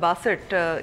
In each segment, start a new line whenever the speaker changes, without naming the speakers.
62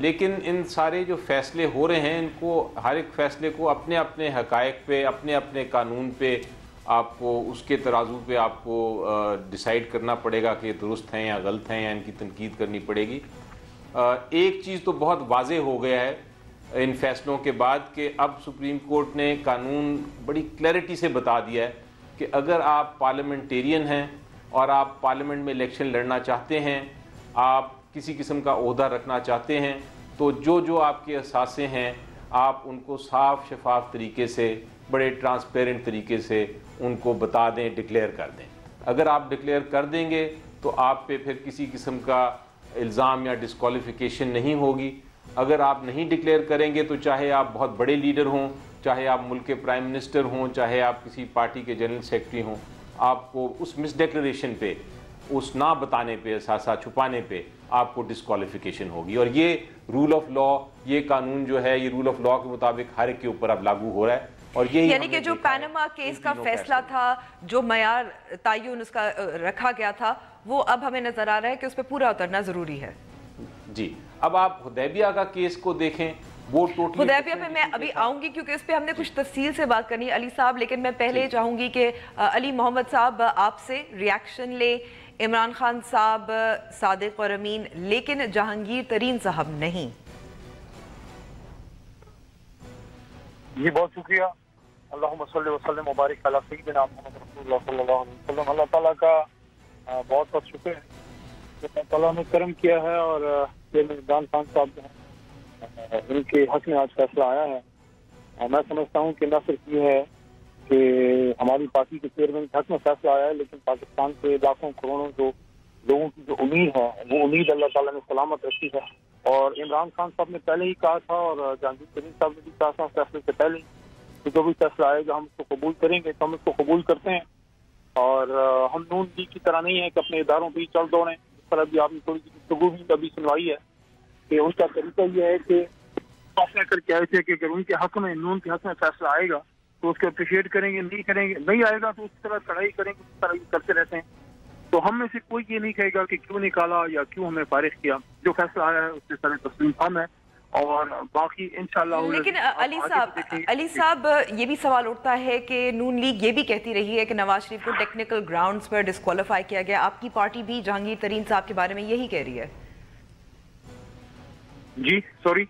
لیکن ان سارے جو فیصلے ہو رہے ہیں ان کو ہر ایک فیصلے کو اپنے اپنے حقائق پہ اپنے اپنے قانون پہ آپ کو اس کے ترازو پہ آپ کو ڈیسائیڈ کرنا پڑے گا کہ درست ہیں یا غلط ہیں یا ان کی تنقید کرنی پڑے گی۔ ایک چیز تو بہت واضح ہو گیا ہے ان فیصلوں کے بعد کہ اب سپریم کورٹ نے قانون بڑی کلیئرٹی سے بتا دیا ہے کہ اگر آپ پارلیمنٹیرین ہیں اور آپ پارلیمنٹ میں الیکشن لڑنا چاہتے ہیں، آپ کسی قسم کا عہدہ رکھنا چاہتے ہیں، تو جو آپ کے اثاثے ہیں آپ ان کو صاف شفاف طریقے سے بڑے ٹرانسپیرنٹ طریقے سے ان کو بتا دیں، ڈکلیئر کر دیں۔ اگر آپ ڈکلیئر کر دیں گے تو آپ پہ پھر کسی قسم کا الزام یا ڈسکوالیفیکیشن نہیں ہوگی۔ اگر آپ نہیں ڈکلیئر کریں گے تو چاہے آپ بہت بڑے لیڈر ہوں، چاہے آپ ملک کے پرائم منسٹر ہوں، چاہے آپ کسی پارٹی کے جنرل سیکرٹری ہوں، آپ کو اس مس ڈیکلریشن پہ، اس نہ بتانے پہ، اثاثہ چھپانے پہ آپ کو ڈسکوالیفیکیشن ہوگی۔ اور یہ رول آف لا، یہ قانون جو ہے یہ رول آف لا کے مطابق ہر ایک کے اوپر اب لاگو ہو رہا ہے۔ اور یہی
یعنی کہ جو پیناما کیس کا فیصلہ تھا، جو معیار تعین اس کا رکھا گیا تھا، وہ اب ہمیں نظر آ رہا ہے کہ اس پہ پورا اترنا ضروری ہے۔
جی، اب آپ حدیبیہ کا کیس کو دیکھیں، وہ ٹوٹلی
حدیبیہ پہ میں ابھی آؤں گی کیونکہ اس پہ ہم نے کچھ تفصیل سے بات کرنی ہے علی صاحب، لیکن میں پہلے چاہوں گی کہ علی محمد صاحب آپ سے ریاکشن لے۔ عمران خان صاحب، صادق اور امین، لیکن جہانگیر ترین صاحب نہیں۔
جی بہت شکریہ۔ اللہم صلی وسلم مبارک علی سیدنا محمد رسول اللہ صلی اللہ علیہ وسلم۔ اللہ تعالیٰ کا بہت بہت شکر ہے کہ اللہ تعالیٰ نے کرم کیا ہے اور عمران خان صاحب جو ہیں ان کے حق میں آج فیصلہ آیا ہے۔ میں سمجھتا ہوں کہ نہ صرف یہ ہے کہ ہماری پارٹی کے چیئرمین کے حق میں فیصلہ آیا ہے، لیکن پاکستان کے لاکھوں کروڑوں جو لوگوں کی جو امید ہے وہ امید اللہ تعالیٰ نے سلامت رکھی ہے۔ اور عمران خان صاحب نے پہلے ہی کہا تھا اور جہانگیر ترین صاحب نے بھی کہا تھا فیصلے سے پہلے کہ جو بھی فیصلہ آئے گا ہم اس کو قبول کریں گے، تو ہم اس کو قبول کرتے ہیں۔ اور ہم نون لیگ کی طرح نہیں ہے کہ اپنے اداروں پہ ہی چل دوڑیں۔ اس طرح بھی آپ نے تھوڑی سی گفتگو بھی ابھی سنوائی ہے کہ ان کا طریقہ یہ ہے کہ فیصلہ کر کے آئے تھے کہ اگر ان کے حق میں، نون کے حق میں فیصلہ آئے گا تو اس کو اپریشیٹ کریں گے، نہیں کریں گے، نہیں آئے گا تو اس طرح چڑھائی کریں گے، اس طرح یہ کرتے رہتے ہیں۔ تو ہم میں سے کوئی یہ نہیں کہے گا کہ کیوں نکالا یا کیوں ہمیں فارغ کیا۔ جو فیصلہ آیا ہے اس سے سارے تسلیم ہم ہے اور باقی انشاءاللہ۔
لیکن علی صاحب یہ بھی سوال اٹھتا ہے کہ نون لیگ یہ بھی کہتی رہی ہے کہ نواز شریف کو ٹیکنیکل گراؤنڈز پر ڈسکوالیفائی کیا گیا، آپ کی پارٹی بھی جہانگیر ترین صاحب کے بارے میں یہی کہہ رہی ہے۔
جی سوری،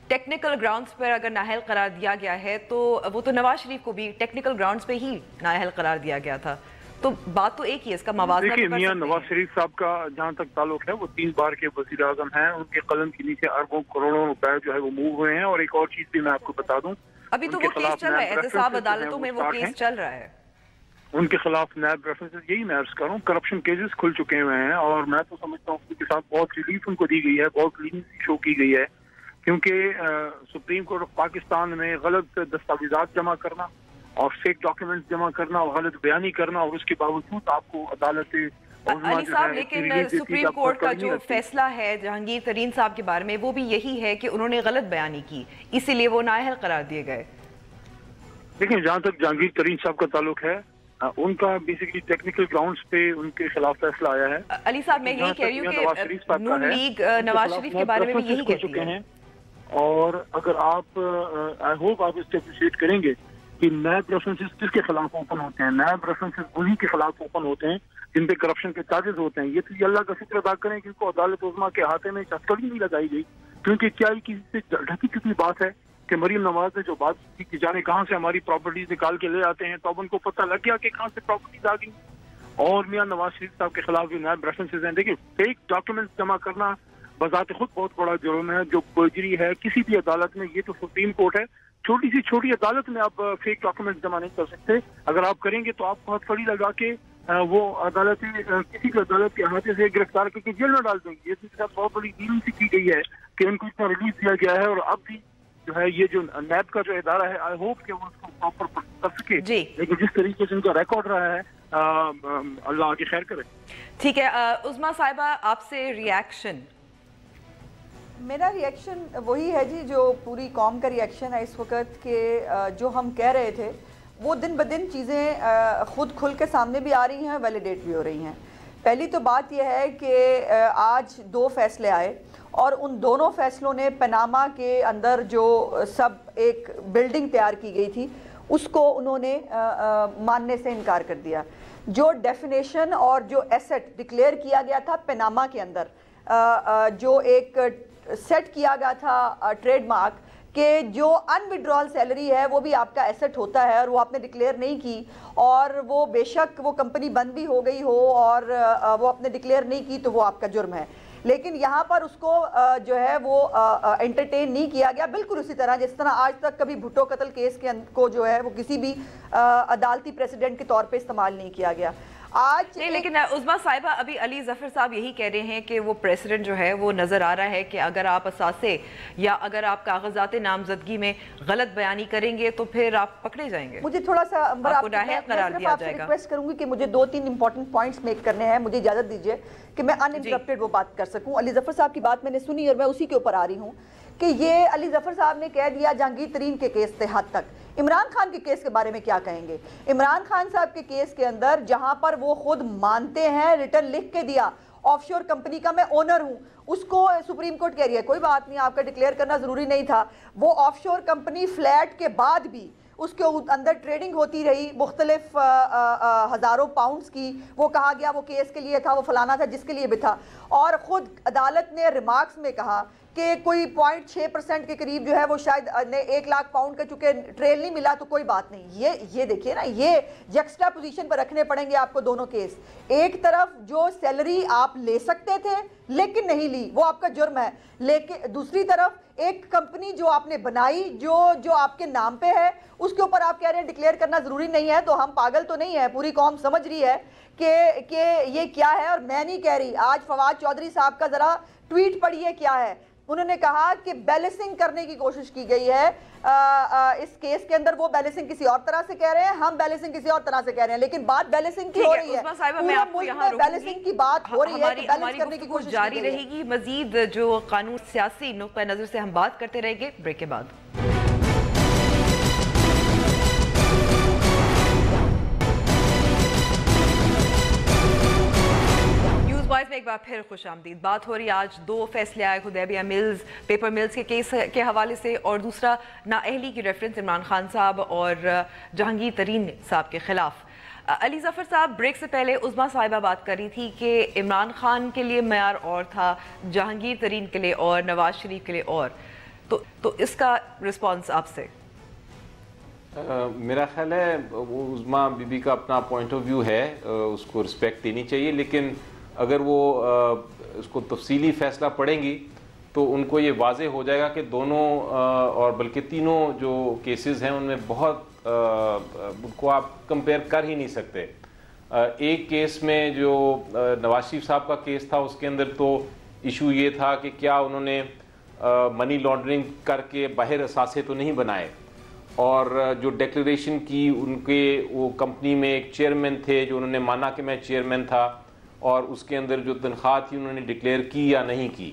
ٹیکنیکل گراؤنڈز پر اگر نااہل قرار دیا گیا ہے تو وہ تو نواز شریف کو بھی ٹیکنیکل گراؤنڈز پہ ہی نااہل قرار دیا گیا تھا، تو بات تو ایک ہی ہے، اس کا موازنہ
دیکھیے میاں نواز شریف صاحب کا جہاں تک تعلق ہے وہ 3 بار کے وزیر اعظم ہیں، ان کے قلم کے نیچے اربوں کروڑوں روپے جو ہے وہ موو ہوئے ہیں۔ اور ایک اور چیز بھی میں آپ کو بتا دوں،
ابھی تو وہ کیس چل رہا ہے، احتساب عدالتوں میں وہ کیس چل رہا ہے،
ان کے خلاف نیب ریفرنسز، یہی میں عرض کروں، کرپشن کیسز کھل چکے ہوئے ہیں۔ اور میں تو سمجھتا ہوں اس کے ساتھ بہت ریلیف ان کو دی گئی ہے، بہت کلینسی شو کی گئی ہے، کیونکہ سپریم کورٹ آف پاکستان میں غلط دستاویزات جمع کرنا اور فیک ڈاکیومنٹس جمع کرنا اور غلط بیانی کرنا، اور اس کے باوجود آپ کو عدالت
علی صاحب لیکن سپریم کورٹ کا جو فیصلہ ہے جہانگیر ترین صاحب کے بارے میں وہ بھی یہی ہے کہ انہوں نے غلط بیانی کی، اسی لیے وہ نااہل قرار دیے گئے۔
دیکھیں جہاں تک جہانگیر ترین صاحب کا تعلق ہے، ان کا بیسیکلی ٹیکنیکل گراؤنڈز پہ ان کے خلاف فیصلہ آیا ہے۔
علی صاحب میں یہی کہہ رہی ہوں کہ نون لیگ نواز شریف کے بارے میں بھی یہی کہتی ہے،
اور اگر آپ آئی ہوپ آپ اس سے اپریشیٹ کریں گے کہ نیب ریفرنسز کس کے خلاف اوپن ہوتے ہیں، نیب ریفرنسز انہی کے خلاف اوپن ہوتے ہیں جن پہ کرپشن کے چارجز ہوتے ہیں۔ یہ تو یہ اللہ کا شکر ادا کریں کہ ان کو عدالت عظمیٰ کے ہاتھے میں چسکڑی نہیں لگائی گئی، کیونکہ کیا یہ کسی سے ڈھکی چکی بات ہے کہ مریم نواز نے جو بات کی کہ جانے کہاں سے ہماری پراپرٹیز نکال کے لے آتے ہیں، تو اب ان کو پتہ لگ گیا کہ کہاں سے پراپرٹیز آ گئی۔ اور میاں نواز شریف صاحب کے خلاف جو نیب ریفرنسز ہیں، دیکھیں فیک ڈاکیومنٹس جمع کرنا بذات خود بہت بڑا جرم ہے جو پرجری ہے کسی بھی عدالت میں۔ یہ تو سپریم کورٹ ہے، چھوٹی سی چھوٹی عدالت میں آپ فیک ڈاکیومنٹ جمع نہیں کر سکتے۔ اگر آپ کریں گے تو آپ کو ہتھکڑی لگا کے وہ عدالت کسی بھی عدالت کے ہاتھے سے گرفتار کر کے جیل میں ڈال دیں گے۔ یہ ساتھ بہت بڑی ڈیلنگ سی کی گئی ہے کہ ان کو اتنا ریلیز دیا گیا ہے، اور اب بھی جو ہے یہ جو نیب کا جو ادارہ ہے آئی ہوپ کہ وہ اس کو پراپر کر سکے، لیکن جس طریقے سے ان کا ریکارڈ رہا ہے اللہ آگے خیر کرے۔
ٹھیک ہے عظمیٰ صاحبہ آپ سے ریاکشن۔
میرا ریاکشن وہی ہے جی جو پوری قوم کا ریاکشن ہے اس وقت، کہ جو ہم کہہ رہے تھے وہ دن بدن چیزیں خود کھل کے سامنے بھی آ رہی ہیں، ویلیڈیٹ بھی ہو رہی ہیں۔ پہلی تو بات یہ ہے کہ آج 2 فیصلے آئے اور ان دونوں فیصلوں نے پاناما کے اندر جو سب ایک بلڈنگ تیار کی گئی تھی اس کو انہوں نے ماننے سے انکار کر دیا. جو ڈیفینیشن اور جو ایسٹ ڈکلیئر کیا گیا تھا پاناما کے اندر، جو ایک سیٹ کیا گیا تھا ٹریڈ مارک کہ جو ان وڈرال سیلری ہے وہ بھی آپ کا ایسٹ ہوتا ہے اور وہ آپ نے ڈکلیئر نہیں کی، اور وہ بے شک وہ کمپنی بند بھی ہو گئی ہو اور وہ آپ نے ڈکلیئر نہیں کی تو وہ آپ کا جرم ہے. لیکن یہاں پر اس کو جو ہے وہ انٹرٹین نہیں کیا گیا، بالکل اسی طرح جس طرح آج تک کبھی بھٹو قتل کیس کو جو ہے وہ کسی بھی عدالتی پریسیڈنٹ کے طور پہ استعمال نہیں کیا گیا. آج
نہیں، لیکن عظمیٰ صاحبہ ابھی علی ظفر صاحب یہی کہہ رہے ہیں کہ وہ پریسیڈنٹ جو ہے وہ نظر آ رہا ہے کہ اگر آپ اثاثے یا اگر آپ کاغذات نامزدگی میں غلط بیانی کریں گے تو پھر آپ پکڑے جائیں گے.
مجھے تھوڑا سا
آپ کو نااہل قرار دیا جائے گا.
ریکویسٹ کروں گی کہ مجھے 2-3 امپورٹنٹ پوائنٹس میک کرنے ہیں، مجھے اجازت دیجیے کہ میں ان انٹرپٹیڈ وہ بات کر سکوں. علی ظفر صاحب کی بات میں نے سنی اور میں اسی کے اوپر آ رہی ہوں کہ یہ علی ظفر صاحب نے کہہ دیا جہانگیر ترین کے کیس سے حد تک. عمران خان کے کیس کے بارے میں کیا کہیں گے؟ عمران خان صاحب کے کیس کے اندر جہاں پر وہ خود مانتے ہیں، ریٹرن لکھ کے دیا آف شور کمپنی کا میں اونر ہوں، اس کو سپریم کورٹ کہہ رہی ہے کوئی بات نہیں، آپ کا ڈکلیئر کرنا ضروری نہیں تھا. وہ آف شور کمپنی فلیٹ کے بعد بھی اس کے اندر ٹریڈنگ ہوتی رہی مختلف ہزاروں پاؤنڈز کی. وہ کہا گیا وہ کیس کے لیے تھا، وہ فلانا تھا، جس کے لیے بھی تھا. اور خود عدالت نے ریمارکس میں کہا کہ کوئی 0.6% کے قریب جو ہے وہ شاید 1 لاکھ پاؤنڈ کا چونکہ ٹریل نہیں ملا تو کوئی بات نہیں. یہ دیکھیے نا، یہ جیکسٹا پوزیشن پر رکھنے پڑیں گے آپ کو دونوں کیس. ایک طرف جو سیلری آپ لے سکتے تھے لیکن نہیں لی وہ آپ کا جرم ہے، لیکن دوسری طرف ایک کمپنی جو آپ نے بنائی جو آپ کے نام پہ ہے اس کے اوپر آپ کہہ رہے ہیں ڈکلیئر کرنا ضروری نہیں ہے. تو ہم پاگل تو نہیں ہے، پوری قوم سمجھ رہی ہے کہ یہ کیا ہے. اور میں نہیں کہہ رہی، آج فواد چودھری صاحب کا ذرا ٹویٹ پڑھیے کیا ہے. انہوں نے کہا کہ بیلنسنگ کرنے کی کوشش کی گئی ہے اس کیس کے اندر. وہ بیلنسنگ کسی اور طرح سے کہہ رہے ہیں، ہم بیلنسنگ کسی اور طرح سے کہہ رہے ہیں، لیکن بات بیلنسنگ کی ہو رہی ہے. پورا ملک میں بیلنسنگ کی بات ہو رہی ہے، بیلنس کرنے کی کوشش
جاری رہے گی. مزید جو قانون سیاسی نقطہ نظر سے ہم بات کرتے رہیں گے بریک کے بعد. میں ایک بار پھر خوش آمدید. بات ہو رہی آج 2 فیصلے آئے حدیبیہ ملز پیپر ملز کے کیس کے حوالے سے، اور دوسرا نااہلی کی ریفرنس عمران خان صاحب اور جہانگیر ترین صاحب کے خلاف. علی ظفر صاحب، بریک سے پہلے عظمیٰ صاحبہ بات کر رہی تھی کہ عمران خان کے لیے معیار اور تھا، جہانگیر ترین کے لیے اور، نواز شریف کے لیے اور. تو اس کا رسپانس آپ سے؟
میرا خیال ہے وہ عظمیٰ بی بی کا اپنا پوائنٹ آف ویو ہے، اس کو رسپیکٹ دینی چاہیے، لیکن اگر وہ اس کو تفصیلی فیصلہ پڑھیں گی تو ان کو یہ واضح ہو جائے گا کہ دونوں اور بلکہ تینوں جو کیسز ہیں ان میں بہت ان کو آپ کمپیئر کر ہی نہیں سکتے. ایک کیس میں جو نواز شریف صاحب کا کیس تھا اس کے اندر تو ایشو یہ تھا کہ کیا انہوں نے منی لانڈرنگ کر کے باہر اثاثے تو نہیں بنائے، اور جو ڈیکلریشن کی ان کے وہ کمپنی میں ایک چیئرمین تھے جو انہوں نے مانا کہ میں چیئرمین تھا، اور اس کے اندر جو تنخواہ تھی انہوں نے ڈکلیئر کی یا نہیں کی.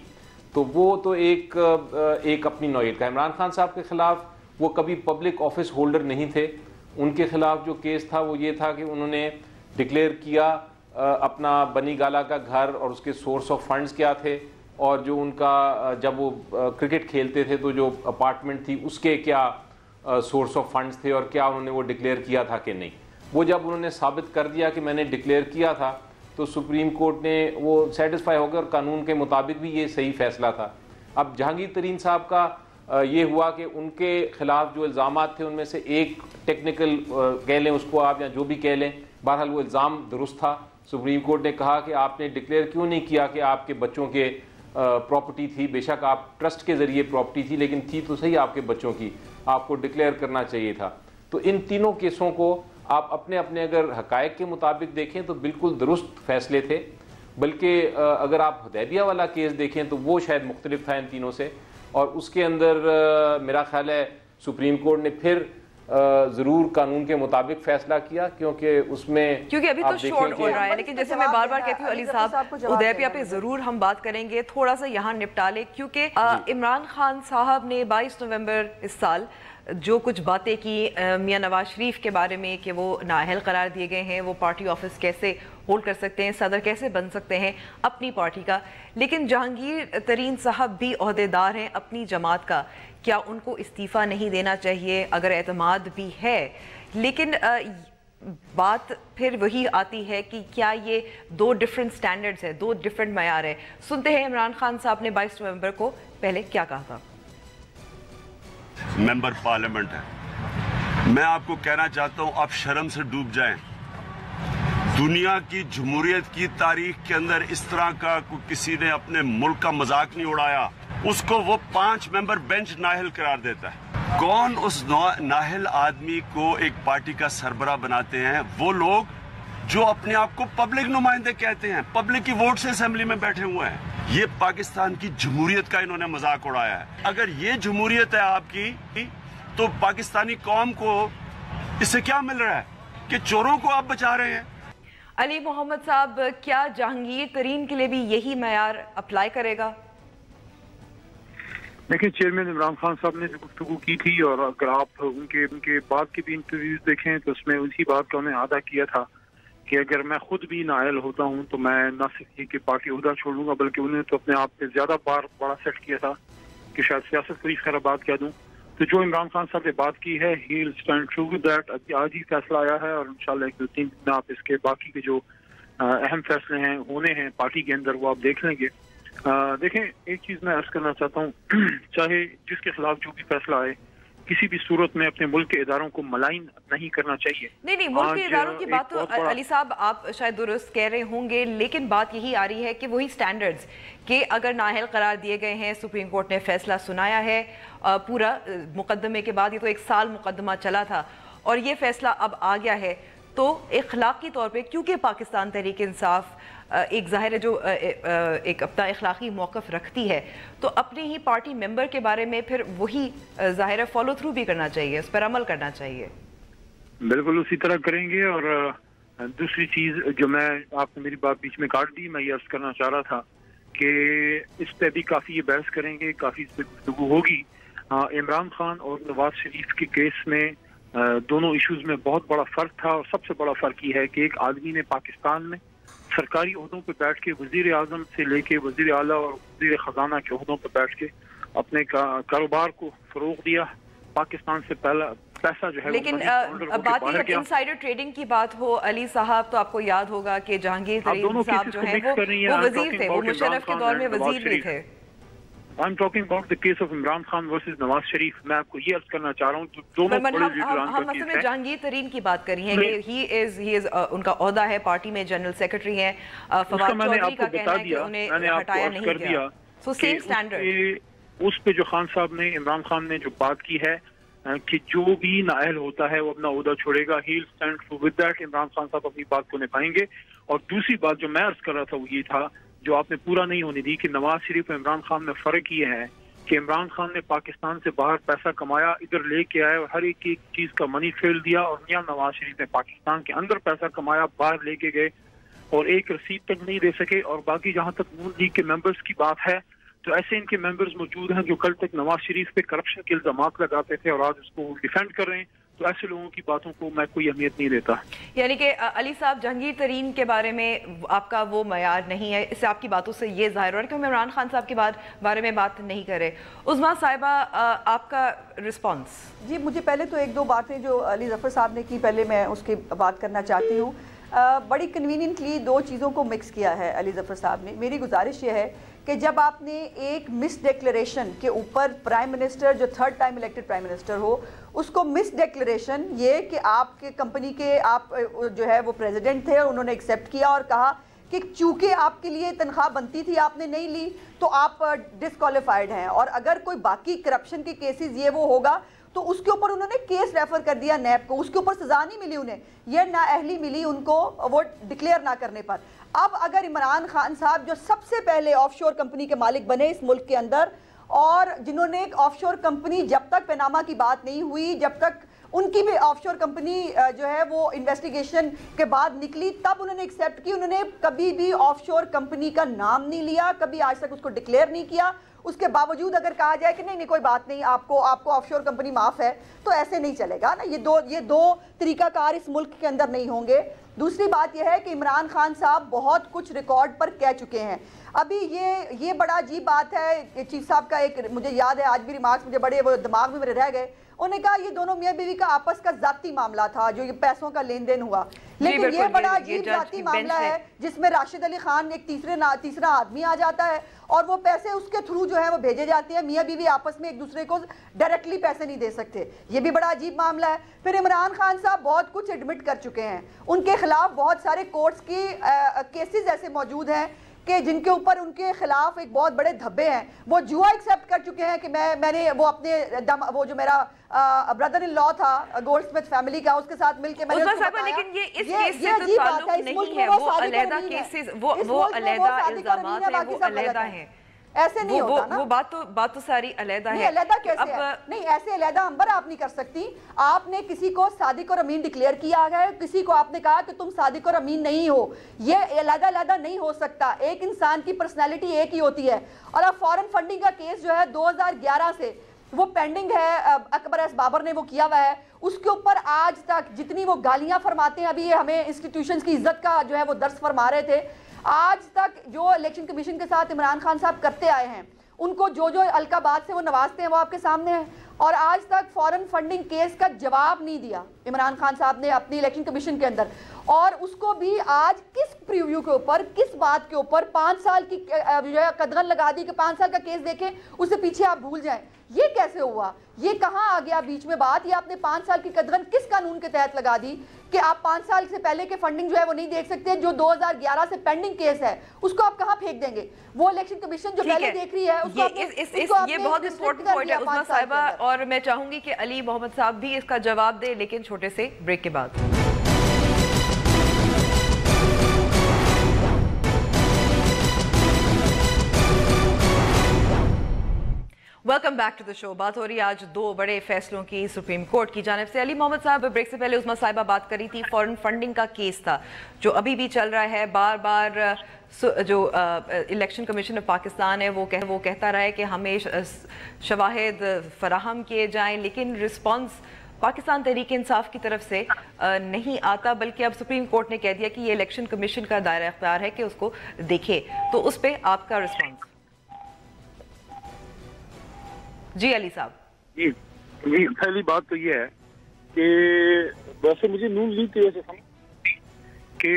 تو وہ تو ایک اپنی نوعیت کا. عمران خان صاحب کے خلاف وہ کبھی پبلک آفس ہولڈر نہیں تھے. ان کے خلاف جو کیس تھا وہ یہ تھا کہ انہوں نے ڈکلیئر کیا اپنا بنی گالا کا گھر اور اس کے سورس آف فنڈز کیا تھے، اور جو ان کا جب وہ کرکٹ کھیلتے تھے تو جو اپارٹمنٹ تھی اس کے کیا سورس آف فنڈز تھے اور کیا انہوں نے وہ ڈکلیئر کیا تھا کہ نہیں. وہ جب انہوں نے ثابت کر دیا کہ میں نے ڈکلیئر کیا تھا تو سپریم کورٹ نے وہ سیٹسفائی ہو گیا اور قانون کے مطابق بھی یہ صحیح فیصلہ تھا. اب جہانگیر ترین صاحب کا یہ ہوا کہ ان کے خلاف جو الزامات تھے ان میں سے ایک ٹیکنیکل کہہ لیں اس کو آپ یا جو بھی کہہ لیں، بہرحال وہ الزام درست تھا. سپریم کورٹ نے کہا کہ آپ نے ڈکلیئر کیوں نہیں کیا کہ آپ کے بچوں کے پراپرٹی تھی، بے شک آپ ٹرسٹ کے ذریعے پراپرٹی تھی لیکن تھی تو صحیح آپ کے بچوں کی، آپ کو ڈکلیئر کرنا چاہیے تھا. تو ان تینوں کیسوں کو آپ اپنے اگر حقائق کے مطابق دیکھیں تو بالکل درست فیصلے تھے. بلکہ اگر آپ حدیبیہ والا کیس دیکھیں تو وہ شاید مختلف تھا ان تینوں سے، اور اس کے اندر میرا خیال ہے سپریم کورٹ نے پھر ضرور قانون کے مطابق فیصلہ کیا، کیونکہ اس میں
ابھی تو شورٹ ہو رہا ہے. لیکن جیسے میں بار بار کہتی ہوں علی صاحب، حدیبیہ پہ ضرور ہم بات کریں گے، تھوڑا سا یہاں نپٹا لیں، کیونکہ عمران خان صاحب نے 22 نومبر اس سال جو کچھ باتیں کی میاں نواز شریف کے بارے میں کہ وہ نااہل قرار دیے گئے ہیں، وہ پارٹی آفس کیسے ہولڈ کر سکتے ہیں، صدر کیسے بن سکتے ہیں اپنی پارٹی کا، لیکن جہانگیر ترین صاحب بھی عہدیدار ہیں اپنی جماعت کا، کیا ان کو استعفیٰ نہیں دینا چاہیے اگر اعتماد بھی ہے؟ لیکن بات پھر وہی آتی ہے کہ کیا یہ دو ڈیفرنٹ سٹینڈرڈز ہیں، دو ڈیفرنٹ معیار ہیں۔ سنتے ہیں عمران خان صاحب نے 22 نومبر کو پہلے کیا کہا تھا۔
ممبر پارلیمنٹ ہے، میں آپ کو کہنا چاہتا ہوں آپ شرم سے ڈوب جائیں۔ دنیا کی جمہوریت کی تاریخ کے اندر اس طرح کا کسی نے اپنے ملک کا مذاق نہیں اڑایا، اس کو وہ 5 ممبر بینچ نااہل قرار دیتا ہے۔ کون اس نااہل آدمی کو ایک پارٹی کا سربراہ بناتے ہیں؟ وہ لوگ جو اپنے آپ کو پبلک نمائندے کہتے ہیں، پبلک کی ووٹ سے اسمبلی میں بیٹھے ہوئے ہیں۔ یہ پاکستان کی جمہوریت کا انہوں نے مذاق اڑایا ہے۔ اگر یہ جمہوریت ہے آپ کی تو پاکستانی قوم کو اس سے کیا مل رہا ہے کہ چوروں کو آپ بچا رہے ہیں۔
علی محمد صاحب، کیا جہانگیر ترین کے لیے بھی یہی معیار اپلائی کرے گا؟
دیکھیں، چیئرمین عمران خان صاحب نے جو گفتگو کی تھی، اور اگر آپ ان کے بعد کے بھی انٹرویوز دیکھیں تو اس میں اسی بات کا انہیں اعادہ کیا تھا کہ اگر میں خود بھی نااہل ہوتا ہوں تو میں نہ صرف یہ کہ پارٹی عہدہ چھوڑوں گا، بلکہ انہیں تو اپنے آپ پہ زیادہ بڑا سیٹ کیا تھا کہ شاید سیاست کو خیر آباد کہہ دوں۔ تو جو عمران خان صاحب نے بات کی ہے، he will stand true with that. آج ہی فیصلہ آیا ہے اور انشاءاللہ 1-2-3 دن آپ اس کے باقی کے جو اہم فیصلے ہیں ہونے ہیں پارٹی کے اندر وہ آپ دیکھ لیں گے۔ دیکھیں، ایک چیز میں عرض کرنا چاہتا ہوں، چاہے جس کے خلاف جو بھی فیصلہ آئے، کسی بھی صورت میں اپنے ملک کے اداروں کو ملائن نہیں کرنا چاہیے۔
نہیں، ملک کے اداروں کی بات تو علی صاحب آپ شاید درست کہہ رہے ہوں گے، لیکن بات یہی آ رہی ہے کہ وہی سٹینڈرڈز کہ اگر نااہل قرار دیے گئے ہیں، سپریم کورٹ نے فیصلہ سنایا ہے پورا مقدمے کے بعد، یہ تو 1 سال مقدمہ چلا تھا اور یہ فیصلہ اب آ گیا ہے، تو اخلاقی طور پہ کیونکہ پاکستان تحریک انصاف ایک ظاہر ہے جو ایک اپنا اخلاقی موقف رکھتی ہے، تو اپنے ہی پارٹی ممبر کے بارے میں پھر وہی ظاہر ہے فالو تھرو بھی کرنا چاہیے، اس پر عمل کرنا چاہیے۔
بالکل اسی طرح کریں گے۔ اور دوسری چیز جو میں آپ نے میری بات بیچ میں کاٹ دی، میں یہ عرض کرنا چاہ رہا تھا کہ اس پہ بھی کافی یہ بحث کریں گے، کافی اس پہ گفتگو ہوگی۔ عمران خان اور نواز شریف کے کیس میں دونوں ایشوز میں بہت بڑا فرق تھا، اور سب سے بڑا فرق یہ ہے کہ ایک آدمی نے پاکستان میں سرکاری عہدوں پہ بیٹھ کے، وزیر اعظم سے لے کے وزیر اعلیٰ اور وزیر خزانہ کے عہدوں پہ بیٹھ کے اپنے کاروبار کو فروغ دیا، پاکستان سے پہلا پیسہ جو ہے،
لیکن بات یہ انسائیڈر ٹریڈنگ کی بات ہو علی صاحب، تو آپ کو یاد ہوگا کہ جہانگیر ترین صاحب جو ہیں وہ وزیر تھے، وہ مشرف کے دور میں وزیر بھی تھے۔
I'm talking about the case of Imran Khan versus Nawaz Sharif. میں آپ کو یہ عرض کرنا چاہ رہا ہوں کہ دونوں بڑے لیڈران
ہم اصل میں جہانگیر ترین کی بات کر رہی ہیں کہ he is ان کا عہدہ ہے، پارٹی میں جنرل سیکرٹری ہیں، فواد چودھری کا کہنا ہے کہ انہیں ہٹایا نہیں گیا، سو سیم سٹینڈرڈ۔
اس پہ جو خان صاحب نے، عمران خان نے جو بات کی ہے کہ جو بھی نااہل ہوتا ہے وہ اپنا عہدہ چھوڑے گا، he will stand true with that۔ Imran Khan صاحب اپنی بات کو نبھائیں گے۔ اور دوسری بات جو میں عرض کر رہا تھا وہ یہ تھا، جو آپ نے پورا نہیں ہونے دی، کہ نواز شریف اور عمران خان میں فرق یہ ہے کہ عمران خان نے پاکستان سے باہر پیسہ کمایا، ادھر لے کے آئے اور ہر ایک چیز کا منی ٹریل دیا، اور میاں نواز شریف نے پاکستان کے اندر پیسہ کمایا، باہر لے کے گئے اور ایک رسید تک نہیں دے سکے۔ اور باقی جہاں تک نون لیگ کے ممبرز کی بات ہے، تو ایسے ان کے ممبرز موجود ہیں جو کل تک نواز شریف پہ کرپشن کے الزامات لگاتے تھے اور آج اس کو ڈیفینڈ کر رہے ہیں، تو ایسے لوگوں کی باتوں کو میں کوئی اہمیت نہیں دیتا۔
یعنی کہ علی صاحب، جہانگیر ترین کے بارے میں آپ کا وہ معیار نہیں ہے، اس سے آپ کی باتوں سے یہ ظاہر ہو رہا ہے کہ ہم عمران خان صاحب کے بارے میں بات نہیں کر رہے۔ عظمیٰ صاحبہ، آپ کا رسپانس؟
جی، مجھے پہلے تو 1-2 باتیں جو علی ظفر صاحب نے کی، پہلے میں اس کی بات کرنا چاہتی ہوں۔ بڑی کنوینینٹلی 2 چیزوں کو مکس کیا ہے علی ظفر صاحب نے۔ میری گزارش یہ ہے کہ جب آپ نے ایک مس ڈیکلریشن کے اوپر پرائم منسٹر جو 3rd time elected prime minister ہو، اس کو مس ڈیکلریشن یہ کہ آپ کے کمپنی کے آپ جو ہے وہ پریزیڈنٹ تھے، انہوں نے ایکسیپٹ کیا اور کہا کہ چونکہ آپ کے لیے تنخواہ بنتی تھی آپ نے نہیں لی تو آپ ڈسکوالیفائڈ ہیں، اور اگر کوئی باقی کرپشن کے کیسز یہ وہ ہوگا تو اس کے اوپر انہوں نے کیس ریفر کر دیا نیب کو، اس کے اوپر سزا نہیں ملی انہیں، یہ نااہلی ملی ان کو وہ ڈکلیئر نہ کرنے پر۔ اب اگر عمران خان صاحب جو سب سے پہلے آف شور کمپنی کے مالک بنے اس ملک کے اندر، اور جنہوں نے ایک آف شور کمپنی جب تک پیناما کی بات نہیں ہوئی، جب تک ان کی بھی آف شور کمپنی جو ہے وہ انویسٹیگیشن کے بعد نکلی، تب انہوں نے ایکسیپٹ کی، انہوں نے کبھی بھی آف شور کمپنی کا نام نہیں لیا، کبھی آج تک اس کو ڈکلیئر نہیں کیا۔ اس کے باوجود اگر کہا جائے کہ نہیں کوئی بات نہیں، آپ کو آف شور کمپنی معاف ہے، تو ایسے نہیں چلے گا نا۔ یہ دو طریقہ کار اس ملک کے اندر نہیں ہوں گے۔ دوسری بات یہ ہے کہ عمران خان صاحب بہت کچھ ریکارڈ پر کہہ چکے ہیں۔ ابھی یہ بڑا عجیب بات ہے، چیف صاحب کا ایک مجھے یاد ہے، آج بھی ریمارکس مجھے بڑے وہ دماغ میں میرے رہ گئے، انہوں نے کہا یہ دونوں میاں بیوی کا آپس کا ذاتی معاملہ تھا، جو یہ پیسوں کا لین دین ہوا، لیکن یہ بڑا عجیب ذاتی معاملہ ہے جس میں راشد علی خان ایک تیسرا آدمی آ جاتا ہے اور وہ پیسے اس کے تھرو جو ہے وہ بھیجے جاتے ہیں۔ میاں بیوی آپس میں ایک دوسرے کو ڈائریکٹلی پیسے نہیں دے سکتے، یہ بھی بڑا عجیب معاملہ ہے۔ پھر عمران خان صاحب بہت کچھ ایڈمٹ کر چکے ہیں، ان کے خلاف بہت سارے کورٹس کی کیسز ایسے موجود ہیں کہ جن کے اوپر ان کے خلاف ایک بہت بڑے دھبے ہیں۔ وہ جوا ایکسیپٹ کر چکے ہیں کہ میں نے وہ اپنے وہ جو میرا برادر ان لا تھا گولڈ سمتھ فیملی کا، اس کے ساتھ مل کے میں نے اس کو بتایا۔
لیکن یہ اس کیس سے تو تعلق نہیں ہے، وہ علیحدہ کیسز، وہ علیحدہ الزامات ہیں، وہ علیحدہ ہیں،
ایسے نہیں ہوتا نا۔
وہ بات تو ساری علیحدہ ہے۔
علیحدہ کیسے ہے؟ نہیں ایسے علیحدہ امبر آپ نہیں کر سکتی۔ آپ نے کسی کو صادق اور امین ڈکلیئر کیا ہے، کسی کو آپ نے کہا کہ تم صادق اور امین نہیں ہو، یہ علیحدہ نہیں ہو سکتا۔ ایک انسان کی پرسنالٹی ایک ہی ہوتی ہے۔ اور اب فورن فنڈنگ کا کیس جو ہے 2011 سے وہ پینڈنگ ہے، اکبر ایس بابر نے وہ کیا ہوا ہے، اس کے اوپر آج تک جتنی وہ گالیاں فرماتے ہیں، ابھی یہ ہمیں انسٹیٹیوشنز کی عزت کا جو ہے وہ درس فرما رہے تھے، آج تک جو الیکشن کمیشن کے ساتھ عمران خان صاحب کرتے آئے ہیں، ان کو جو القابات سے وہ نوازتے ہیں وہ آپ کے سامنے ہیں، اور آج تک فورن فنڈنگ کیس کا جواب نہیں دیا عمران خان صاحب نے اپنی الیکشن کمیشن کے اندر، اور اس کو بھی آج کس پریویو کے اوپر، کس بات کے اوپر 5 سال کی جو ہے قدغن لگا دی کہ 5 سال کا کیس دیکھیں اسے پیچھے آپ بھول جائیں۔ یہ کیسے ہوا؟ یہ کہاں آ گیا بیچ میں بات؟ یہ آپ نے 5 سال کی قدغن کس قانون کے تحت لگا دی کہ آپ 5 سال سے پہلے کے فنڈنگ جو ہے وہ نہیں دیکھ سکتے؟ جو 2011 سے پینڈنگ کیس ہے اس کو آپ کہاں پھینک دیں گے؟ وہ الیکشن کمیشن جو پہلے دیکھ رہی ہے اس کو
یہ بہت امپورٹنٹ پوائنٹ ہے عظمیٰ صاحبہ، اور میں چاہوں گی کہ علی محمد صاحب بھی اس کا جواب دے، لیکن چھوٹے سے بریک کے بعد۔ ویلکم بیک ٹو دا شو۔ بات ہو رہی ہے آج 2 بڑے فیصلوں کی سپریم کورٹ کی جانب سے۔ علی محمد صاحب بریک سے پہلے عظمیٰ صاحبہ بات کری تھی، فورن فنڈنگ کا کیس تھا جو ابھی بھی چل رہا ہے، بار بار جو الیکشن کمیشن آف پاکستان ہے وہ کہتا رہا ہے کہ ہمیں شواہد فراہم کیے جائیں، لیکن رسپانس پاکستان تحریک انصاف کی طرف سے نہیں آتا، بلکہ اب سپریم کورٹ نے کہہ دیا کہ یہ الیکشن کمیشن کا دائرہ اختیار ہے کہ اس کو دیکھے، تو اس پہ آپ کا رسپانس؟ جی علی صاحب۔
جی پہلی بات تو یہ ہے کہ ویسے مجھے نون لیگ کی وجہ سے سمجھ کہ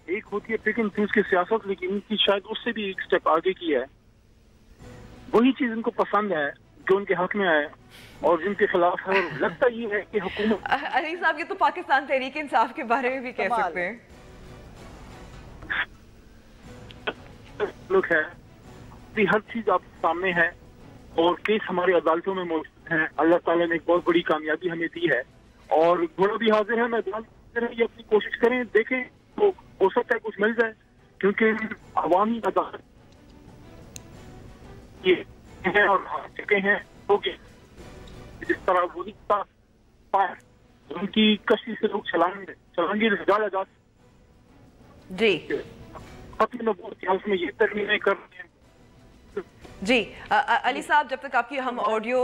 ایک ہوتی ہے پک اینڈ چوز کی سیاست، لیکن ان کی شاید اس سے بھی ایک سٹیپ آگے کی ہے، وہی چیز ان کو پسند ہے جو ان کے حق میں آئے اور جن کے خلاف ہے۔ اور لگتا یہ ہے کہ حکومت
علی صاحب یہ تو پاکستان تحریک انصاف کے بارے میں بھی کہہ سکتے ہیں،
لوگ ہے ہر چیز آپ سامنے ہے اور کیس ہماری عدالتوں میں موجود ہیں۔ اللہ تعالیٰ نے ایک بہت بڑی کامیابی ہمیں دی ہے اور گھوڑا بھی حاضر ہے، میدان حاضر ہے، یہ اپنی کوشش کریں، دیکھیں تو ہو سکتا ہے کچھ مل جائے، کیونکہ عوامی عدالت یہ ہیں اور ہار چکے ہیں لوگ، جس طرح وہ ان کی کشتی سے لوگ چلانگے ڈالا جا
جی
ختم نبوت کے حلف میں یہ ترمیمیں کر رہے ہیں۔
جی علی صاحب، جب تک آپ کی ہم آڈیو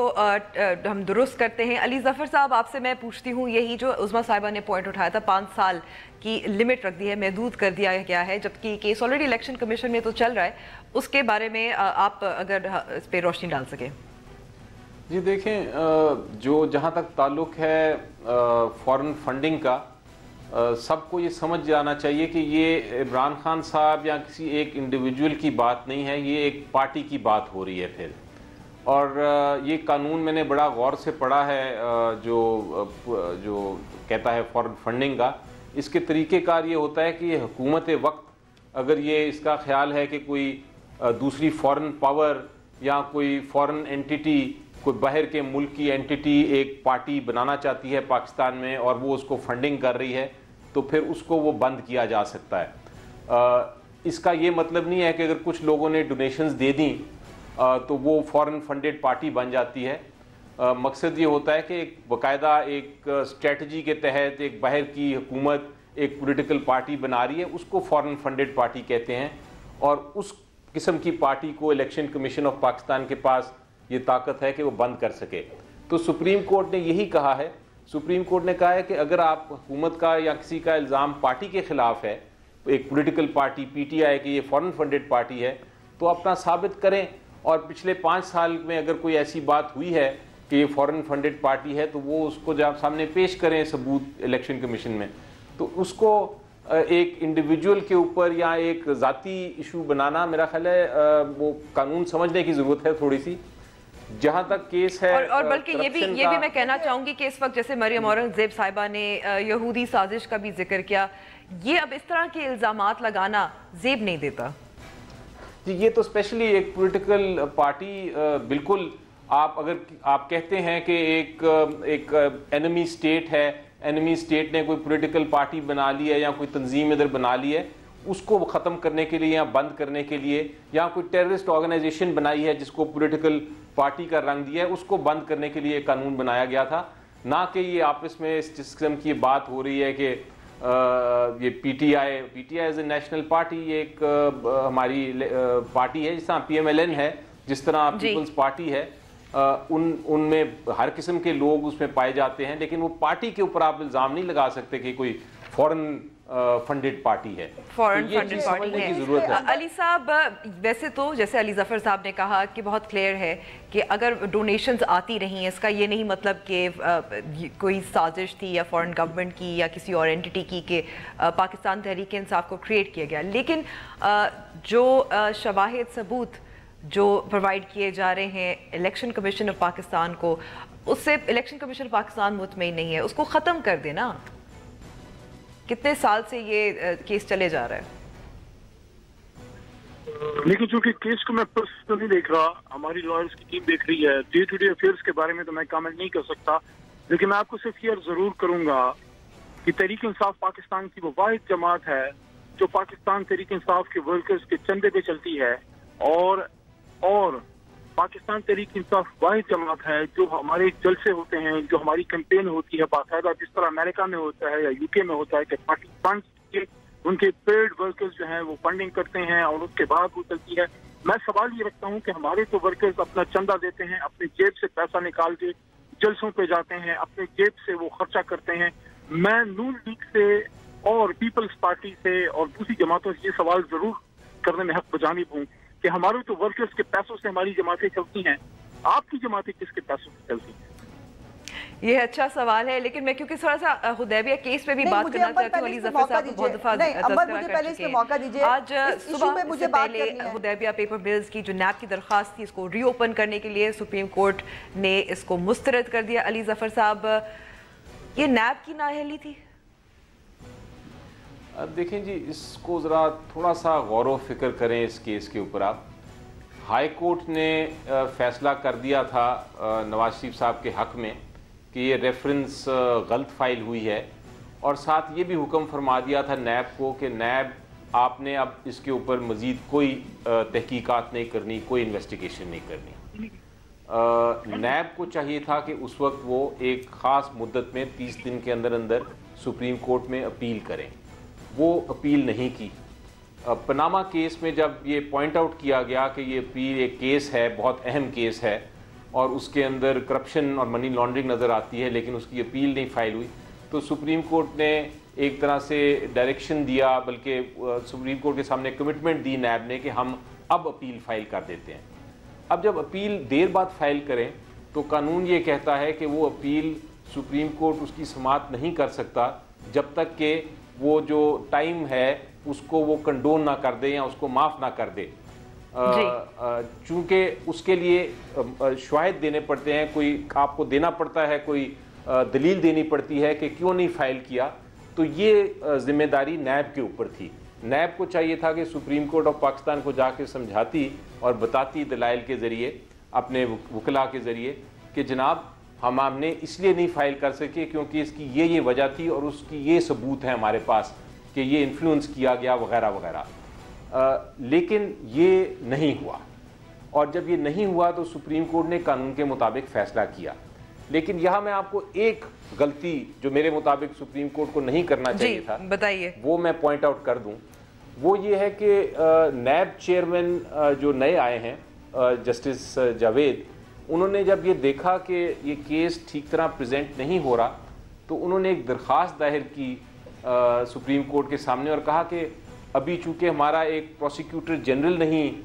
ہم درست کرتے ہیں، علی ظفر صاحب آپ سے میں پوچھتی ہوں، یہی جو عظمیٰ صاحبہ نے پوائنٹ اٹھایا تھا 5 سال کی لمٹ رکھ دی ہے، محدود کر دیا گیا ہے، جبکہ کیس آلریڈی الیکشن کمیشن میں تو چل رہا ہے، اس کے بارے میں آپ اگر اس پہ روشنی ڈال سکیں۔
جی دیکھیں، جو جہاں تک تعلق ہے فورن فنڈنگ کا، سب کو یہ سمجھ جانا چاہیے کہ یہ عمران خان صاحب یا کسی ایک انڈیویجول کی بات نہیں ہے، یہ ایک پارٹی کی بات ہو رہی ہے پھر، اور یہ قانون میں نے بڑا غور سے پڑھا ہے جو کہتا ہے فورن فنڈنگ کا۔ اس کے طریقہ کار یہ ہوتا ہے کہ یہ حکومت وقت اگر یہ اس کا خیال ہے کہ کوئی دوسری فورن پاور یا کوئی فورن اینٹیٹی، کوئی باہر کے ملک کی اینٹیٹی ایک پارٹی بنانا چاہتی ہے پاکستان میں اور وہ اس کو فنڈنگ کر رہی ہے، تو پھر اس کو وہ بند کیا جا سکتا ہے۔ اس کا یہ مطلب نہیں ہے کہ اگر کچھ لوگوں نے ڈونیشنز دے دیں تو وہ فورن فنڈڈ پارٹی بن جاتی ہے۔ مقصد یہ ہوتا ہے کہ ایک باقاعدہ ایک اسٹریٹجی کے تحت ایک باہر کی حکومت ایک پولیٹیکل پارٹی بنا رہی ہے، اس کو فورن فنڈڈ پارٹی کہتے ہیں، اور اس قسم کی پارٹی کو الیکشن کمیشن آف پاکستان کے پاس یہ طاقت ہے کہ وہ بند کر سکے۔ تو سپریم کورٹ نے یہی کہا ہے، سپریم کورٹ نے کہا ہے کہ اگر آپ حکومت کا یا کسی کا الزام پارٹی کے خلاف ہے، ایک political party P T I کی یہ فورن فنڈڈ پارٹی ہے، تو اپنا ثابت کریں، اور پچھلے 5 سال میں اگر کوئی ایسی بات ہوئی ہے کہ یہ فورن فنڈڈ پارٹی ہے تو وہ اس کو جب سامنے پیش کریں ثبوت الیکشن کمیشن میں۔ تو اس کو ایک انڈیویجول کے اوپر یا ایک ذاتی ایشو بنانا، میرا خیال ہے وہ قانون سمجھنے کی ضرورت ہے تھوڑی سی۔ جہاں تک کیس ہے
اور بلکہ یہ بھی میں کہنا چاہوں گی کہ اس وقت جیسے مریم اورنگزیب صاحبہ نے یہودی سازش کا بھی ذکر کیا، یہ اب اس طرح کے الزامات لگانا زیب نہیں دیتا۔
جی یہ تو اسپیشلی ایک پولیٹیکل پارٹی، بالکل اگر آپ کہتے ہیں کہ ایک اینمی اسٹیٹ ہے، اینمی اسٹیٹ نے کوئی پولیٹیکل پارٹی بنا لی ہے یا کوئی تنظیم ادھر بنا لی ہے، اس کو ختم کرنے کے لیے یا بند کرنے کے لیے، یا کوئی ٹیررسٹ آرگنائزیشن بنائی ہے جس کو پولیٹیکل پارٹی کا رنگ دیا ہے، اس کو بند کرنے کے لیے قانون بنایا گیا تھا، نہ کہ یہ آپس میں اس قسم کی بات ہو رہی ہے کہ یہ P T I as a national party, یہ ایک ہماری پارٹی ہے جس طرح پی ایم ایل این ہے، جس طرح پیپلز پارٹی ہے، ان میں ہر قسم کے لوگ اس میں پائے جاتے ہیں، لیکن وہ پارٹی کے اوپر آپ الزام نہیں لگا سکتے کہ کوئی فورن فنڈڈ پارٹی ہے،
فورن فنڈڈ پارٹی ہے۔ علی صاحب ویسے تو جیسے علی ظفر صاحب نے کہا کہ بہت کلیئر ہے کہ اگر ڈونیشنز آتی رہی ہیں، اس کا یہ نہیں مطلب کہ کوئی سازش تھی یا فورن گورنمنٹ کی یا کسی اور اینٹی کی کہ پاکستان تحریک انصاف کو کریٹ کیا گیا، لیکن جو شواہد ثبوت جو پرووائڈ کیے جا رہے ہیں الیکشن کمیشن آف پاکستان کو، اس سے الیکشن کمیشن پاکستان مطمئن نہیں ہے، اس کو ختم کر دینا۔ کتنے سال سے یہ کیس چلے جا رہا ہے؟
لیکن چونکہ کیس کو میں پرسنلی نہیں دیکھ رہا، ہماری لائرز کی ٹیم دیکھ رہی ہے، ڈے ٹو ڈے افیئرز کے بارے میں تو میں کامنٹ نہیں کر سکتا، لیکن میں آپ کو صرف یہ ضرور کروں گا کہ تحریک انصاف پاکستان کی وہ واحد جماعت ہے جو پاکستان تحریک انصاف کے ورکرز کے چندے پہ چلتی ہے، اور پاکستان تحریک انصاف واحد جماعت ہے جو ہمارے جلسے ہوتے ہیں، جو ہماری کیمپین ہوتی ہے باقاعدہ، جس طرح امریکہ میں ہوتا ہے یا یو کے میں ہوتا ہے کہ پاکستان کے ان کے پیڈ ورکرز جو ہیں وہ فنڈنگ کرتے ہیں اور اس کے بعد وہ چلتی ہے۔ میں سوال یہ رکھتا ہوں کہ ہمارے تو ورکرز اپنا چندہ دیتے ہیں، اپنے جیب سے پیسہ نکال کے جلسوں پہ جاتے ہیں، اپنے جیب سے وہ خرچہ کرتے ہیں۔ میں نون لیگ سے اور پیپلز پارٹی سے اور دوسری جماعتوں سے یہ سوال ضرور کرنے میں حق بجانب ہوں کہ ہمارے تو ورکرز کے پیسوں سے ہماری جماعتیں چلتی ہیں، آپ کی جماعتیں کس کے پیسوں سے چلتی ہیں؟
یہ اچھا سوال ہے، لیکن میں کیونکہ تھوڑا سا حدیبیہ کیس پہ بھی بات کرنا چاہتی ہوں، علی ظفر صاحب بہت دفعہ تذکرہ کر چکے ہیں۔ آج صبح سے پہلے حدیبیہ پیپر ملز کی جو نیب کی درخواست تھی اس کو ری اوپن کرنے کے لیے سپریم کورٹ نے اس کو مسترد کر دیا۔ علی ظفر صاحب، یہ نیب کی نااہلی تھی؟
دیکھیں جی، اس کو ذرا تھوڑا سا غور و فکر کریں اس کیس کے اوپر۔ آپ ہائی کورٹ نے فیصلہ کر دیا تھا نواز شریف صاحب کے حق میں کہ یہ ریفرنس غلط فائل ہوئی ہے، اور ساتھ یہ بھی حکم فرما دیا تھا نیب کو کہ نیب آپ نے اب اس کے اوپر مزید کوئی تحقیقات نہیں کرنی، کوئی انویسٹیگیشن نہیں کرنی۔ نیب کو چاہیے تھا کہ اس وقت وہ ایک خاص مدت میں 30 دن کے اندر اندر سپریم کورٹ میں اپیل کریں، وہ اپیل نہیں کی۔ پناما کیس میں جب یہ پوائنٹ آؤٹ کیا گیا کہ یہ اپیل ایک کیس ہے، بہت اہم کیس ہے، اور اس کے اندر کرپشن اور منی لانڈرنگ نظر آتی ہے، لیکن اس کی اپیل نہیں فائل ہوئی، تو سپریم کورٹ نے ایک طرح سے ڈائریکشن دیا، بلکہ سپریم کورٹ کے سامنے کمٹمنٹ دی نیب نے کہ ہم اب اپیل فائل کر دیتے ہیں۔ اب جب اپیل دیر بعد فائل کریں تو قانون یہ کہتا ہے کہ وہ اپیل سپریم کورٹ اس کی سماعت نہیں کر سکتا جب تک کہ وہ جو ٹائم ہے اس کو وہ کنڈون نہ کر دے یا اس کو معاف نہ کر دے، چونکہ اس کے لیے شواہد دینے پڑتے ہیں، کوئی آپ کو دینا پڑتا ہے، کوئی دلیل دینی پڑتی ہے کہ کیوں نہیں فائل کیا، تو یہ ذمہ داری نیب کے اوپر تھی۔ نیب کو چاہیے تھا کہ سپریم کورٹ آف پاکستان کو جا کے سمجھاتی اور بتاتی دلائل کے ذریعے، اپنے وکلاء کے ذریعے، کہ جناب ہم نے اس لیے نہیں فائل کر سکے کیونکہ اس کی یہ وجہ تھی اور اس کی یہ ثبوت ہے ہمارے پاس کہ یہ انفلوئنس کیا گیا وغیرہ وغیرہ، لیکن یہ نہیں ہوا۔ اور جب یہ نہیں ہوا تو سپریم کورٹ نے قانون کے مطابق فیصلہ کیا. لیکن یہاں میں آپ کو ایک غلطی جو میرے مطابق سپریم کورٹ کو نہیں کرنا چاہیے تھا
بتائیے
وہ میں پوائنٹ آؤٹ کر دوں. وہ یہ ہے کہ نیب چیئرمین جو نئے آئے ہیں جسٹس جاوید, انہوں نے جب یہ دیکھا کہ یہ کیس ٹھیک طرح پریزنٹ نہیں ہو رہا تو انہوں نے ایک درخواست داخل کی سپریم کورٹ کے سامنے اور کہا کہ ابھی چونکہ ہمارا ایک پروسیکیوٹر جنرل نہیں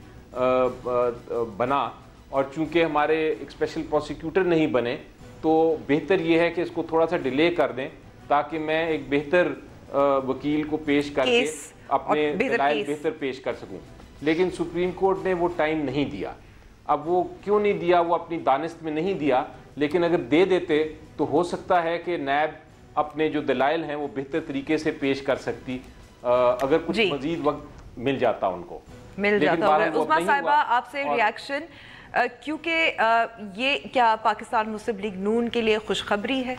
بنا اور چونکہ ہمارے ایک اسپیشل پروسیکیوٹر نہیں بنے تو بہتر یہ ہے کہ اس کو تھوڑا سا ڈیلے کر دیں تاکہ میں ایک بہتر وکیل کو پیش کر کے اپنے دلائل بہتر پیش کر سکوں. لیکن سپریم کورٹ نے وہ ٹائم نہیں دیا. اب وہ کیوں نہیں دیا, وہ اپنی دانست میں نہیں دیا, لیکن اگر دے دیتے تو ہو سکتا ہے کہ نیب اپنے جو دلائل ہیں وہ بہتر طریقے سے پیش کر سکتی اگر کچھ مزید وقت مل جاتا ان کو.
مل جاتا. عظمیٰ صاحبہ آپ سے ریاکشن, کیونکہ یہ کیا پاکستان مسلم لیگ نون کے لیے خوشخبری ہے؟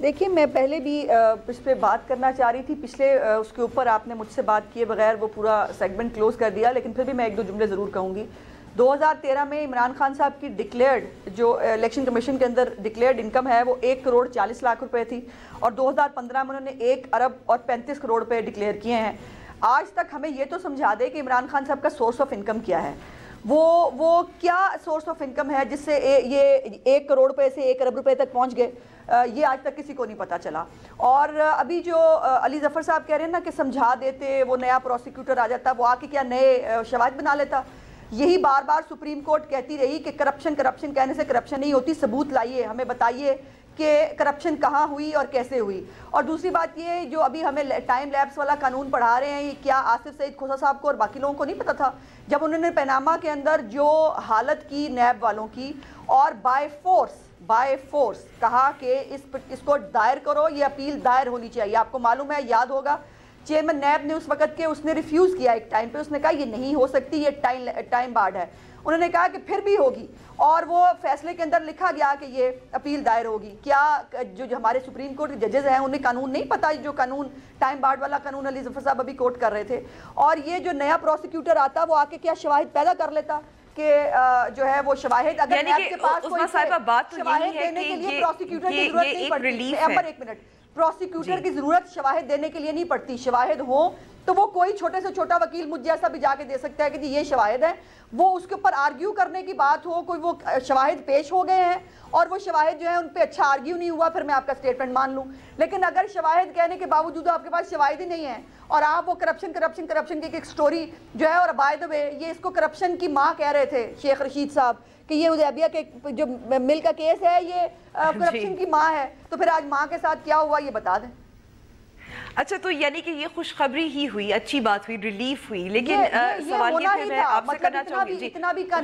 دیکھیے میں پہلے بھی اس پہ بات کرنا چاہ رہی تھی, پچھلے اس کے اوپر آپ نے مجھ سے بات کیے بغیر وہ پورا سیگمنٹ کلوز کر دیا, لیکن پھر بھی میں ایک دو جملے ضرور کہوں گی. 2013 میں عمران خان صاحب کی ڈکلیئرڈ جو الیکشن کمیشن کے اندر ڈکلیئرڈ انکم ہے وہ 1 کروڑ 40 لاکھ روپے تھی, اور 2015 میں انہوں نے 1 ارب اور 35 کروڑ روپے ڈکلیئر کیے ہیں. آج تک ہمیں یہ تو سمجھا دے کہ عمران خان صاحب کا سورس آف انکم کیا ہے, وہ کیا سورس آف انکم ہے جس سے یہ 1 کروڑ روپے سے 1 ارب روپے تک پہنچ گئے, یہ آج تک کسی کو نہیں پتا چلا. اور ابھی جو علی ظفر صاحب کہہ رہے ہیں نا کہ سمجھا دیتے, وہ نیا پروسیکیوٹر آ جاتا, وہ آ کے کیا نئے شواہد بنا لیتا. یہی بار بار سپریم کورٹ کہتی رہی کہ کرپشن کہنے سے کرپشن نہیں ہوتی, ثبوت لائیے, ہمیں بتائیے کہ کرپشن کہاں ہوئی اور کیسے ہوئی. اور دوسری بات یہ جو ابھی ہمیں ٹائم لیپس والا قانون پڑھا رہے ہیں, یہ کیا آصف سعید کھوسا صاحب کو اور باقی لوگوں کو نہیں پتا تھا جب انہوں نے پیناما کے اندر جو حالت کی نیب والوں کی, اور بائی فورس کہا کہ اس کو دائر کرو, یہ اپیل دائر ہونی چاہیے. آپ کو معلوم ہے, یاد ہوگا, چیئرمین نیب نے اس وقت کے اس نے ریفیوز کیا ایک ٹائم پہ, اس نے کہا یہ نہیں ہو سکتی, یہ ٹائم بارڈ ہے. انہوں نے کہا کہ پھر بھی ہوگی, اور وہ فیصلے کے اندر لکھا گیا کہ یہ اپیل دائر ہوگی. کیا جو ہمارے سپریم کورٹ کے ججز ہیں انہیں قانون نہیں پتا, جو قانون ٹائم بارڈ والا قانون علی ظفر صاحب ابھی کوٹ کر رہے تھے. اور یہ جو نیا پروسیکیوٹر آتا وہ آ کے کیا شواہد پیدا کر لیتا کہ جو ہے وہ شواہد اگر نیب کے پاس کوئی شواہد دینے کے لیے پروسیکیوٹر کی ضرورت نہیں پڑتی. ایک منٹ, پروسیکیوٹر کی ضرورت شواہد دینے کے لیے نہیں پڑتی. شواہد ہوں تو وہ کوئی چھوٹے سے چھوٹا وکیل مجھ جیسا بھی جا کے دے سکتا ہے کہ یہ شواہد ہے. وہ اس کے اوپر آرگیو کرنے کی بات ہو, کوئی وہ شواہد پیش ہو گئے ہیں اور وہ شواہد جو ہے ان پہ اچھا آرگیو نہیں ہوا, پھر میں آپ کا سٹیٹمنٹ مان لوں. لیکن اگر شواہد کہنے کے باوجود آپ کے پاس شواہد ہی نہیں ہیں اور آپ وہ کرپشن کی ایک سٹوری جو ہے, اور بائی دا وے یہ اس کو کرپشن کی ماں کہہ رہے تھے شیخ رشید صاحب کہ یہ حدیبیہ کے جو مل کا کیس ہے یہ کرپشن کی ماں ہے, تو پھر آج ماں کے ساتھ کیا ہوا یہ بتا دیں.
اچھا, تو یعنی کہ یہ خوشخبری ہی ہوئی, اچھی بات ہوئی, ریلیف ہوئی, لیکن سوال یہ ہے, میں آپ سے کرنا چاہوں گی,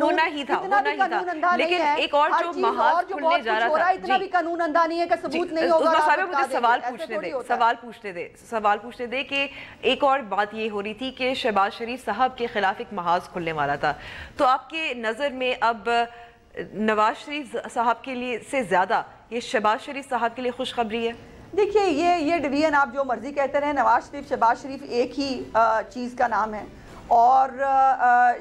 ہونا ہی تھا, لیکن ایک اور جو محاذ کھلنے جا رہا تھا,
اتنا بھی قانون اندھا نہیں ہے کہ ثبوت نہیں ہوگا.
عظمیٰ صاحب مجھے سوال پوچھنے دے کہ ایک اور بات یہ ہو رہی تھی کہ شہباز شریف صاحب کے خلاف ایک محاذ کھلنے والا تھا, تو آپ کے نظر میں اب نواز شریف صاحب کے لیے سے زیادہ یہ شہباز شریف صاحب کے لیے خوشخبری ہے؟
دیکھیے یہ ڈویژن آپ جو مرضی کہتے رہیں, نواز شریف شہباز شریف ایک ہی چیز کا نام ہے, اور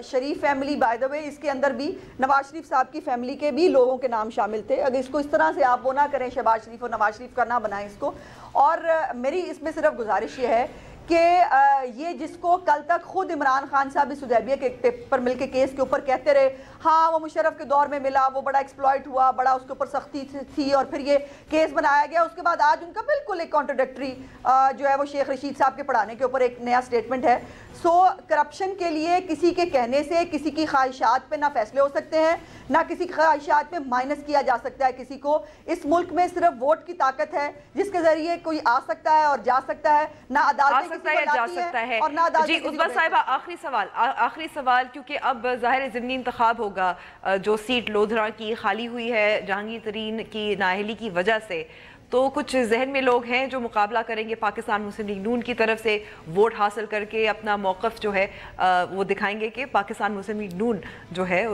شریف فیملی بائی دا وے اس کے اندر بھی نواز شریف صاحب کی فیملی کے بھی لوگوں کے نام شامل تھے. اگر اس کو اس طرح سے آپ وہ نہ کریں, شہباز شریف اور نواز شریف کا نہ بنائیں اس کو. اور میری اس میں صرف گزارش یہ ہے کہ یہ جس کو کل تک خود عمران خان صاحب اس حدیبیہ کے پیپر مل کے کیس کے اوپر کہتے رہے ہاں وہ مشرف کے دور میں ملا, وہ بڑا ایکسپلائٹ ہوا, بڑا اس کے اوپر سختی تھی اور پھر یہ کیس بنایا گیا, اس کے بعد آج ان کا بالکل ایک کانٹرڈکٹری جو ہے وہ شیخ رشید صاحب کے پڑھانے کے اوپر ایک نیا سٹیٹمنٹ ہے. سو کرپشن کے لیے کسی کے کہنے سے کسی کی خواہشات پہ نہ فیصلے ہو سکتے ہیں, نہ کسی کی خواہشات پہ مائنس کیا جا سکتا ہے کسی کو. اس ملک میں صرف ووٹ کی طاقت ہے جس کے ذریعے کوئی آ سکتا ہے اور جا سکتا ہے, نہ عدالتیں کسی کو لاتی ہیں اور نہ عدالتیں کسی کو.
عظمیٰ صاحبہ آخری سوال, کیونکہ اب ظاہر ضمنی انتخاب ہوگا, جو سیٹ لودھرا کی خالی ہوئی ہے جہانگیر ترین کی نااہلی کی وجہ سے, تو کچھ ذہن میں لوگ ہیں جو مقابلہ کریں گے پاکستان مسلم لیگ نون کی طرف سے, ووٹ حاصل کر کے اپنا موقف جو ہے وہ دکھائیں گے کہ پاکستان مسلم لیگ نون جو ہے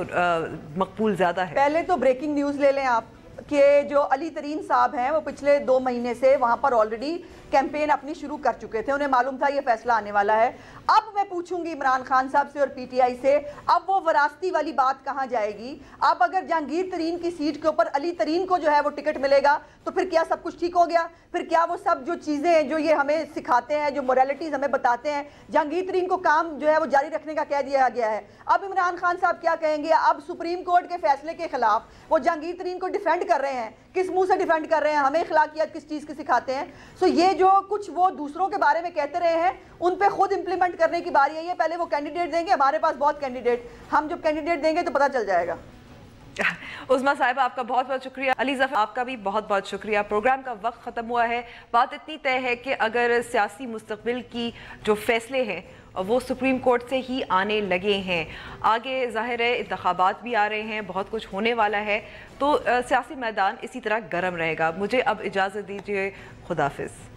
مقبول زیادہ ہے.
پہلے تو بریکنگ نیوز لے لیں آپ کہ جو علی ترین صاحب ہیں وہ پچھلے 2 مہینے سے وہاں پر آلریڈی کیمپین اپنی شروع کر چکے تھے، انہیں معلوم تھا یہ فیصلہ آنے والا ہے۔ اب میں پوچھوں گی عمران خان صاحب سے اور پی ٹی آئی سے، اب وہ وراثتی والی بات کہاں جائے گی؟ اب اگر جہانگیر ترین کی سیٹ کے اوپر علی ترین کو جو ہے وہ ٹکٹ ملے گا تو پھر کیا سب کچھ ٹھیک ہو گیا؟ پھر کیا وہ سب جو چیزیں ہیں جو یہ ہمیں سکھاتے ہیں، جو موریلٹیز ہمیں بتاتے ہیں، جہانگیر ترین کو کام جو ہے وہ جاری رکھنے کا کہہ دیا گیا ہے؟ اب عمران خان صاحب کیا کہیں گے؟ اب سپریم کورٹ کے فیصلے کے خلاف وہ جہانگیر ترین کو ڈیفینڈ کر رہے ہیں، کس منہ سے ڈیفینڈ کر رہے ہیں؟ ہمیں اخلاقیات کس چیز کی سکھاتے ہیں؟ سو یہ جو کچھ وہ دوسروں کے بارے میں کہتے رہے ہیں ان پہ خود امپلیمنٹ کرنے کی باری ہے۔ پہلے وہ کینڈیڈیٹ دیں گے، ہمارے پاس بہت کینڈیڈیٹ، ہم جب کینڈیڈیٹ دیں گے تو پتہ چل جائے گا۔
عظمیٰ صاحبہ آپ کا بہت بہت شکریہ، علی ظفر آپ کا بھی بہت بہت شکریہ۔ پروگرام کا وقت ختم ہوا ہے، بات اتنی طے ہے کہ اگر سیاسی مستقبل کی جو فیصلے ہیں وہ سپریم کورٹ سے ہی آنے لگے ہیں، آگے ظاہر ہے انتخابات بھی آ رہے ہیں، بہت کچھ ہونے والا ہے، تو سیاسی میدان اسی طرح گرم رہے گا۔ مجھے اب اجازت دیجیے، خدا حافظ۔